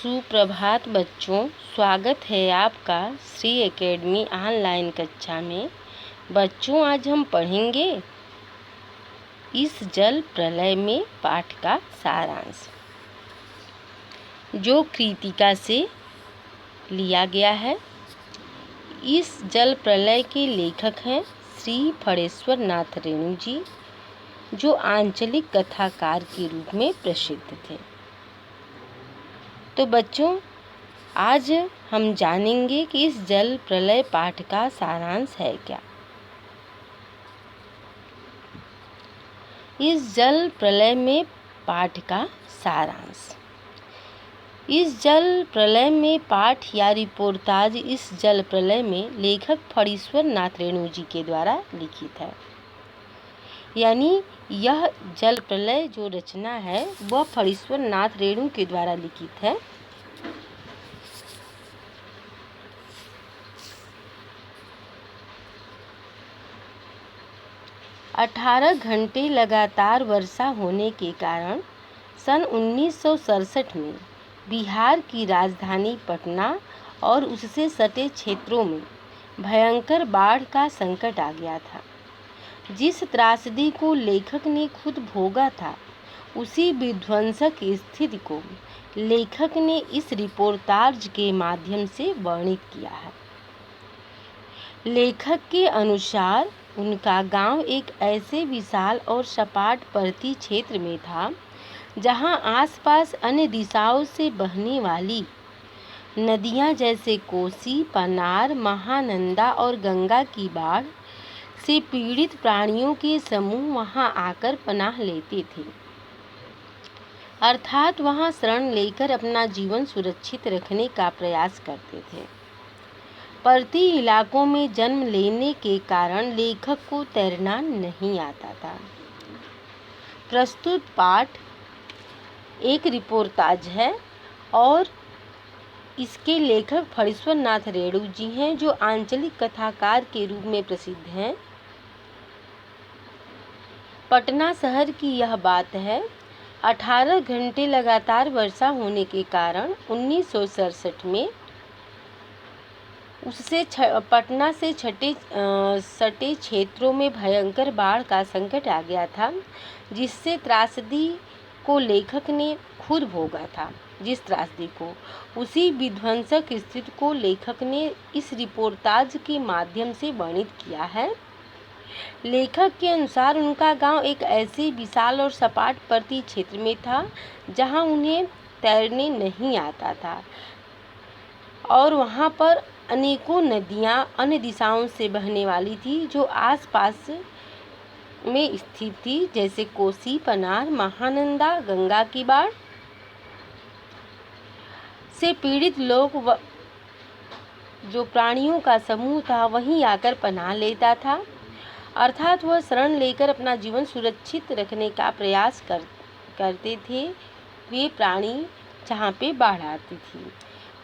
सुप्रभात बच्चों, स्वागत है आपका श्री एकेडमी ऑनलाइन कक्षा में। बच्चों, आज हम पढ़ेंगे इस जल प्रलय में पाठ का सारांश, जो कृतिका से लिया गया है। इस जल प्रलय के लेखक हैं श्री फणेश्वर नाथ रेणु जी, जो आंचलिक कथाकार के रूप में प्रसिद्ध थे। तो बच्चों, आज हम जानेंगे कि इस जल प्रलय पाठ का सारांश है क्या। इस जल प्रलय में पाठ का सारांश। इस जल प्रलय में पाठ या रिपोर्टाज इस जल प्रलय में लेखक फणेश्वर नाथ रेणु जी के द्वारा लिखित है। यानी यह जल प्रलय जो रचना है वह फणेश्वर नाथ रेणु के द्वारा लिखित है। अठारह घंटे लगातार वर्षा होने के कारण सन 1967 में बिहार की राजधानी पटना और उससे सटे क्षेत्रों में भयंकर बाढ़ का संकट आ गया था। जिस त्रासदी को लेखक ने खुद भोगा था, उसी विध्वंसक स्थिति को लेखक ने इस रिपोर्टाज के माध्यम से वर्णित किया है। लेखक के अनुसार उनका गांव एक ऐसे विशाल और सपाट पर्वतीय क्षेत्र में था, जहां आसपास अन्य दिशाओं से बहने वाली नदियां जैसे कोसी, पनार, महानंदा और गंगा की बाढ़ से पीड़ित प्राणियों के समूह वहां आकर पनाह लेते थे, अर्थात वहां शरण लेकर अपना जीवन सुरक्षित रखने का प्रयास करते थे। पर्वतीय इलाकों में जन्म लेने के कारण लेखक को तैरना नहीं आता था। प्रस्तुत पाठ एक रिपोर्टाज है और इसके लेखक फणेश्वर नाथ रेणु जी हैं, जो आंचलिक कथाकार के रूप में प्रसिद्ध हैं। पटना शहर की यह बात है। 18 घंटे लगातार वर्षा होने के कारण 1967 में उससे पटना से सटे क्षेत्रों में भयंकर बाढ़ का संकट आ गया था, जिससे त्रासदी को लेखक ने खुद भोगा था। जिस त्रासदी को, उसी विध्वंसक स्थिति को लेखक ने इस रिपोर्टाज के माध्यम से वर्णित किया है। लेखक के अनुसार उनका गांव एक ऐसे विशाल और सपाट पर्वतीय क्षेत्र में था, जहां उन्हें तैरने नहीं आता था और वहां पर अनेकों नदियां अन्य दिशाओं से बहने वाली थी, जो आसपास में स्थित थी, जैसे कोसी, पनार, महानंदा, गंगा की बाढ़ से पीड़ित लोग जो प्राणियों का समूह था वहीं आकर पनाह लेता था, अर्थात वह शरण लेकर अपना जीवन सुरक्षित रखने का प्रयास करते थे वे प्राणी जहाँ पे बाढ़ आती थी।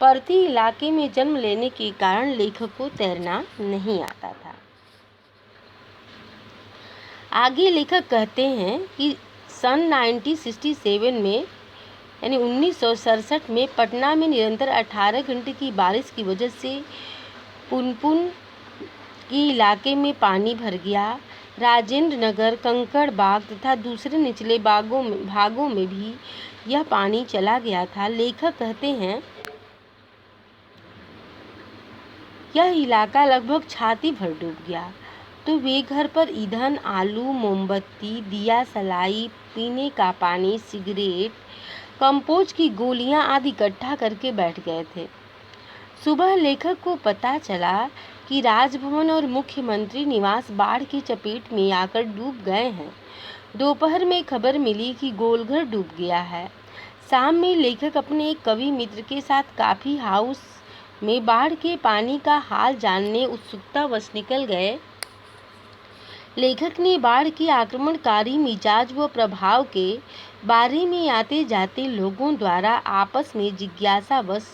पर्वतीय इलाके में जन्म लेने के कारण लेखक को तैरना नहीं आता था। आगे लेखक कहते हैं कि सन 1967 में यानी 1967 में पटना में निरंतर 18 घंटे की बारिश की वजह से पुनपुन के इलाके में पानी भर गया। राजेंद्र नगर, कंकड़ बाग तथा दूसरे निचले भागों में भी यह पानी चला गया था। लेखक कहते हैं यह इलाका लगभग छाती भर डूब गया, तो वे घर पर ईंधन, आलू, मोमबत्ती, दिया सलाई, पीने का पानी, सिगरेट, कंपोज की गोलियां आदि इकट्ठा करके बैठ गए थे। सुबह लेखक को पता चला कि राजभवन और मुख्यमंत्री निवास बाढ़ की चपेट में आकर डूब गए हैं। दोपहर में खबर मिली कि गोलघर डूब गया है। शाम में लेखक अपने एक कवि मित्र के साथ कॉफी हाउस में बाढ़ के पानी का हाल जानने उत्सुकतावश निकल गए। लेखक ने बाढ़ के आक्रमणकारी मिजाज व प्रभाव के बारे में आते जाते लोगों द्वारा आपस में जिज्ञासावश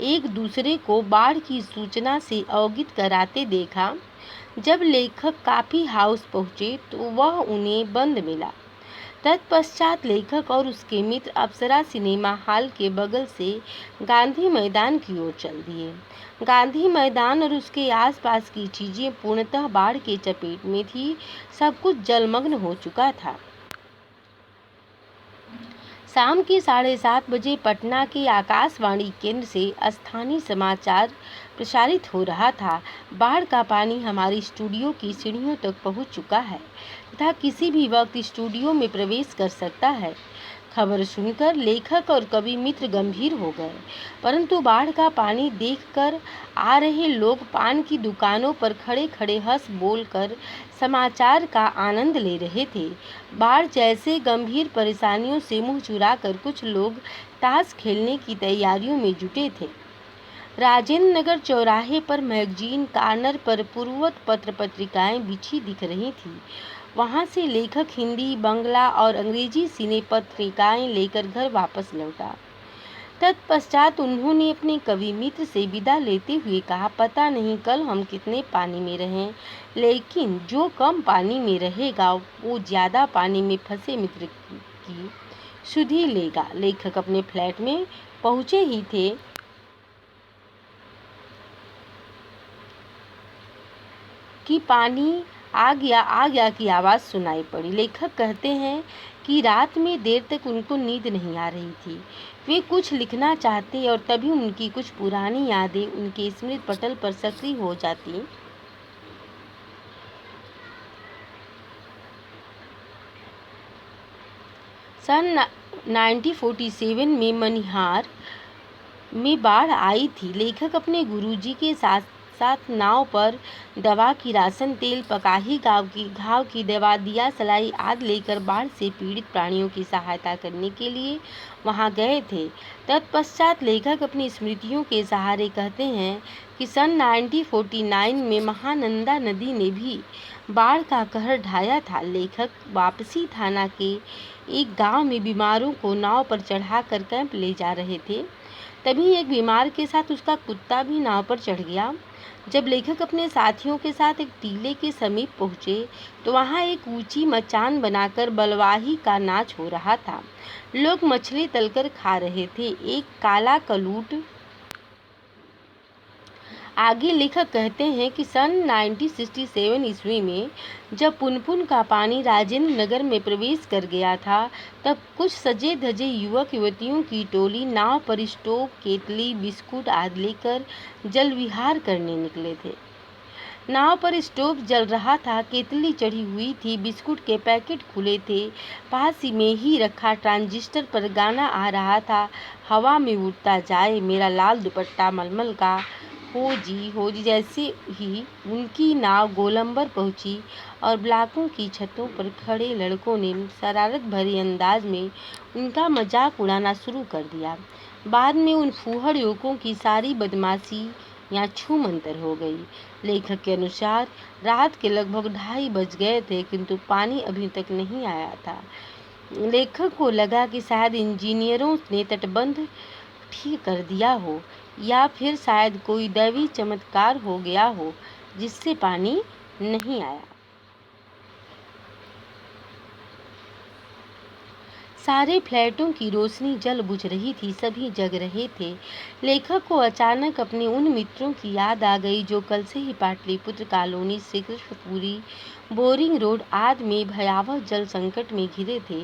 एक दूसरे को बाढ़ की सूचना से अवगत कराते देखा। जब लेखक कॉफी हाउस पहुँचे तो वह उन्हें बंद मिला तत्पश्चात लेखक और उसके मित्र अप्सरा सिनेमा हॉल के बगल से गांधी मैदान की ओर चल दिए। गांधी मैदान और उसके आसपास की चीजें पूर्णतः बाढ़ के चपेट में थी। सब कुछ जलमग्न हो चुका था। शाम के 7:30 बजे पटना के आकाशवाणी केंद्र से स्थानीय समाचार प्रसारित हो रहा था। बाढ़ का पानी हमारे स्टूडियो की सीढ़ियों तक पहुंच चुका है तथा किसी भी वक्त स्टूडियो में प्रवेश कर सकता है। खबर सुनकर लेखक और कवि मित्र गंभीर हो गए, परंतु बाढ़ का पानी देखकर आ रहे लोग पान की दुकानों पर खड़े खड़े हंस बोलकर समाचार का आनंद ले रहे थे। बाढ़ जैसे गंभीर परेशानियों से मुंह चुराकर कुछ लोग ताश खेलने की तैयारियों में जुटे थे। राजेंद्र नगर चौराहे पर मैगजीन कॉर्नर पर पूर्ववत पत्र पत्रिकाएं बिछी दिख रही थीं। वहां से लेखक हिंदी, बंगला और अंग्रेजी सिने पत्रिकाएं लेकर घर वापस लौटा। तत्पश्चात उन्होंने अपने कवि मित्र से विदा लेते हुए कहा, पता नहीं कल हम कितने पानी में रहें, लेकिन जो कम पानी में रहेगा वो ज्यादा पानी में फंसे मित्र की सुधि लेगा। लेखक अपने फ्लैट में पहुंचे ही थे कि पानी आ गया की आवाज़ सुनाई पड़ी। लेखक कहते हैं कि रात में देर तक उनको नींद नहीं आ रही थी। वे कुछ लिखना चाहते और तभी उनकी कुछ पुरानी यादें उनके स्मृति पटल पर सक्रिय हो जाती। सन 1947 में मनिहार में बाढ़ आई थी। लेखक अपने गुरुजी के साथ नाव पर दवा की राशन, तेल, पकाही घाव की दवा, दिया सलाई आदि लेकर बाढ़ से पीड़ित प्राणियों की सहायता करने के लिए वहां गए थे। तत्पश्चात लेखक अपनी स्मृतियों के सहारे कहते हैं कि सन 1949 में महानंदा नदी ने भी बाढ़ का कहर ढाया था। लेखक वापसी थाना के एक गांव में बीमारों को नाव पर चढ़ाकर कैंप ले जा रहे थे। तभी एक बीमार के साथ उसका कुत्ता भी नाव पर चढ़ गया। जब लेखक अपने साथियों के साथ एक टीले के समीप पहुंचे तो वहां एक ऊंची मचान बनाकर बलवाही का नाच हो रहा था। लोग मछली तलकर खा रहे थे। एक काला कलूट आगे लेखक कहते हैं कि सन 1967 ईस्वी में जब पुनपुन का पानी राजेंद्र नगर में प्रवेश कर गया था, तब कुछ सजे धजे युवक युवतियों की टोली नाव पर स्टोव, केतली, बिस्कुट आदि लेकर जल विहार करने निकले थे। नाव पर स्टोव जल रहा था, केतली चढ़ी हुई थी, बिस्कुट के पैकेट खुले थे, पास ही में ही रखा ट्रांजिस्टर पर गाना आ रहा था, हवा में उड़ता जाए मेरा लाल दुपट्टा मलमल का, हो जी। जैसे ही उनकी नाव गोलंबर पहुंची और ब्लॉकों की छतों पर खड़े लड़कों ने शरारत भरे अंदाज में उनका मजाक उड़ाना शुरू कर दिया। बाद में उन फूहड़ युवकों की सारी बदमाशी यहाँ छूमंतर हो गई। लेखक के अनुसार रात के लगभग 2:30 बज गए थे, किंतु पानी अभी तक नहीं आया था। लेखक को लगा कि शायद इंजीनियरों ने तटबंध ठीक कर दिया हो या फिर शायद कोई दैवी चमत्कार हो गया हो जिससे पानी नहीं आया। सारे फ्लैटों की रोशनी जल बुझ रही थी, सभी जग रहे थे। लेखक को अचानक अपने उन मित्रों की याद आ गई जो कल से ही Pataliputra colony, Shri Krishnapuri, Boring road आदि में भयावह जल संकट में घिरे थे।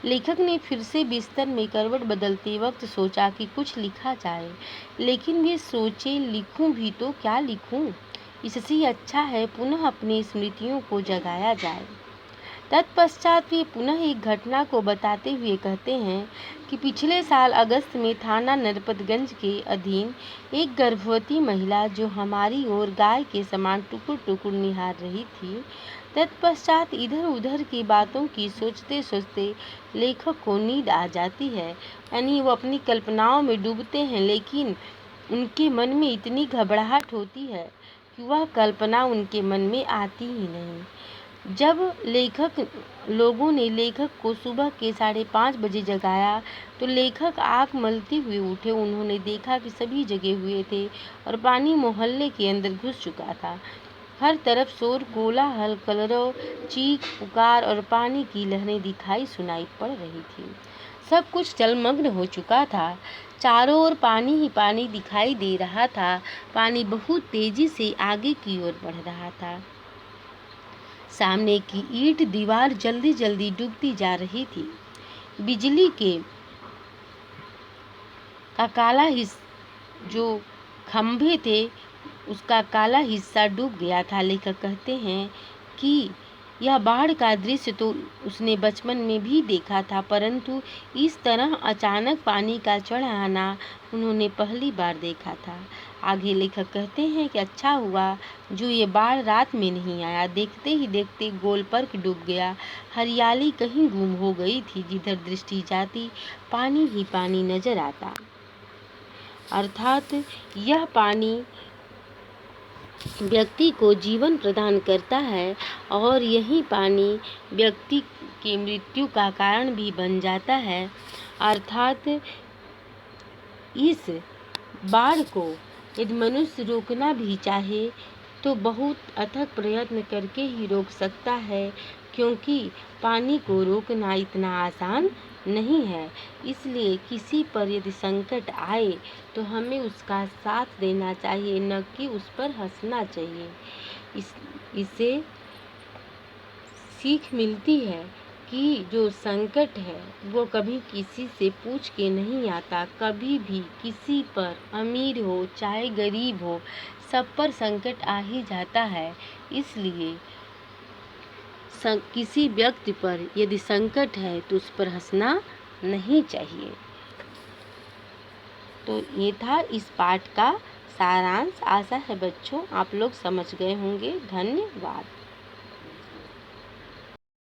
लेखक ने फिर से बिस्तर में करवट बदलते वक्त सोचा कि कुछ लिखा जाए, लेकिन वे सोचे लिखूं भी तो क्या लिखूं, इससे अच्छा है पुनः अपनी स्मृतियों को जगाया जाए। तत्पश्चात वे पुनः एक घटना को बताते हुए कहते हैं कि पिछले साल अगस्त में थाना नरपतगंज के अधीन एक गर्भवती महिला जो हमारी ओर गाय के समान टुकुर टुकुर निहार रही थी। तत्पश्चात इधर उधर की बातों की सोचते सोचते लेखक को नींद आ जाती है, यानी वो अपनी कल्पनाओं में डूबते हैं, लेकिन उनके मन में इतनी घबराहट होती है कि वह कल्पना उनके मन में आती ही नहीं। जब लोगों ने लेखक को सुबह के 5:30 बजे जगाया तो लेखक आँख मलते हुए उठे। उन्होंने देखा कि सभी जगे हुए थे और पानी मोहल्ले के अंदर घुस चुका था। हर तरफ शोर, कोलाहल, कलरव, चीख पुकार और पानी की लहरें दिखाई सुनाई पड़ रही थी। सब कुछ जलमग्न हो चुका था। चारों ओर पानी ही पानी दिखाई दे रहा था। पानी बहुत तेजी से आगे की ओर बढ़ रहा था। सामने की ईंट दीवार जल्दी जल्दी डूबती जा रही थी। बिजली का काला हिस्सा, जो खंभे थे, उसका काला हिस्सा डूब गया था। लेखक कहते हैं कि यह बाढ़ का दृश्य तो उसने बचपन में भी देखा था, परंतु इस तरह अचानक पानी का चढ़ आना उन्होंने पहली बार देखा था। आगे लेखक कहते हैं कि अच्छा हुआ जो ये बाढ़ रात में नहीं आया। देखते ही देखते गोलपर्क डूब गया। हरियाली कहीं गुम हो गई थी। जिधर दृष्टि जाती पानी ही पानी नजर आता। अर्थात यह पानी व्यक्ति को जीवन प्रदान करता है और यही पानी व्यक्ति की मृत्यु का कारण भी बन जाता है। अर्थात इस बाढ़ को यदि मनुष्य रोकना भी चाहे तो बहुत अथक प्रयत्न करके ही रोक सकता है, क्योंकि पानी को रोकना इतना आसान नहीं है। इसलिए किसी पर यदि संकट आए तो हमें उसका साथ देना चाहिए, न कि उस पर हंसना चाहिए। इससे सीख मिलती है कि जो संकट है वो कभी किसी से पूछ के नहीं आता। कभी भी किसी पर, अमीर हो चाहे गरीब हो, सब पर संकट आ ही जाता है। इसलिए किसी व्यक्ति पर यदि संकट है तो उस पर हंसना नहीं चाहिए। तो ये था इस पाठ का सारांश। आशा है बच्चों आप लोग समझ गए होंगे। धन्यवाद।